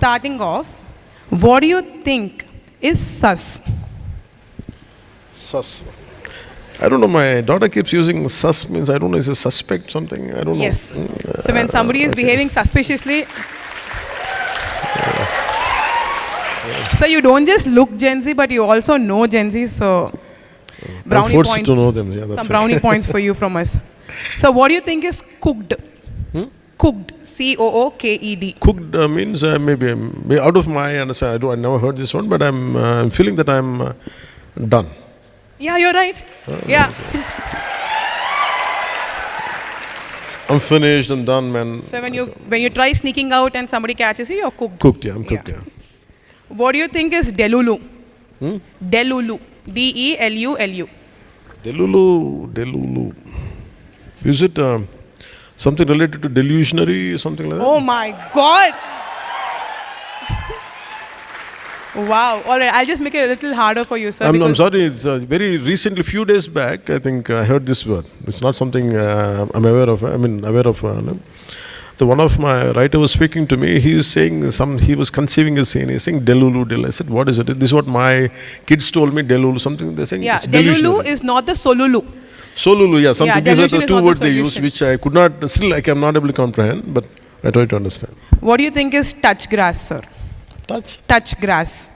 starting off, what do you think is sus? Sus. I don't know, my daughter keeps using sus, means I don't know, is a suspect something? I don't know. Yes. So when somebody is behaving suspiciously, so you don't just look Gen Z, but you also know Gen Z. So brownie forced points. to know them. Yeah, that's Some it. brownie points for you from us. So what do you think is cooked? Cooked. COOKED. Cooked means maybe out of my understanding, I never heard this one, but I'm feeling that I'm done. Yeah, you're right. Yeah. I'm finished, I'm done, man. So when you try sneaking out and somebody catches you, you're cooked. Cooked, yeah, I'm cooked, Yeah. yeah. What do you think is delulu? Delulu. DELULU. Delulu. Is it something related to delusionary, something like that? Oh my God. Wow. All right. I'll just make it a little harder for you, sir. I'm because- sorry, it's very recently, few days back, I think I heard this word. It's not something I'm aware of. No. So one of my writer was speaking to me. He was saying he was conceiving a scene. He's saying delulu. I said, what is it? This is what my kids told me. Delulu, something they're saying. Yeah. It's Delulu delusionary. is not the solulu. Solulu, yeah. Something. These are delusion the is two not the words they use, solution. which I could not. Still, I'm not able to comprehend, but I try to understand. What do you think is touch grass, sir? Touch. Touch grass.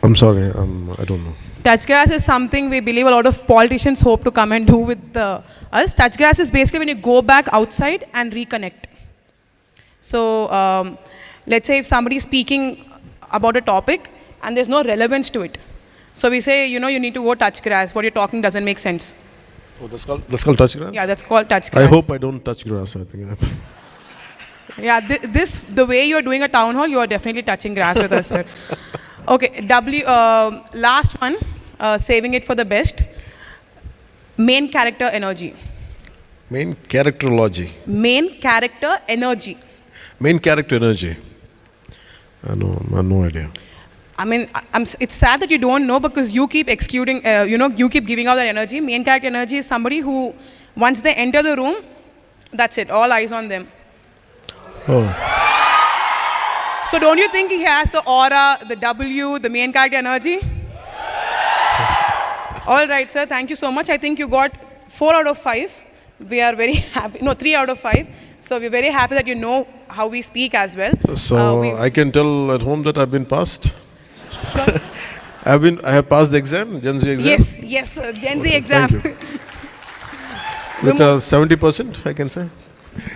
I'm sorry. I don't know. Touch grass is something we believe a lot of politicians hope to come and do with us. Touch grass is basically when you go back outside and reconnect. So let's say if somebody is speaking about a topic and there's no relevance to it. So we say, you need to go touch grass. What you're talking doesn't make sense. Oh, that's called touch grass? Yeah, that's called touch grass. I hope I don't touch grass, I think. Yeah, the way you're doing a town hall, you are definitely touching grass with us, sir. Okay, last one, saving it for the best. Main character energy. Main characterology. Main character energy. Main character energy. I have no idea. I mean, it's sad that you don't know because you keep excluding, you keep giving out that energy. Main character energy is somebody who, once they enter the room, that's it, all eyes on them. Oh. So don't you think he has the aura, the W, the main character energy? All right, sir, thank you so much. I think you got 4 out of 5. We are very happy. No, 3 out of 5. So we're very happy that you know how we speak as well. So I can tell at home that I've been passed. So, I have passed the exam, Gen Z exam. yes, Gen Z exam. Thank you. With 70%, I can say.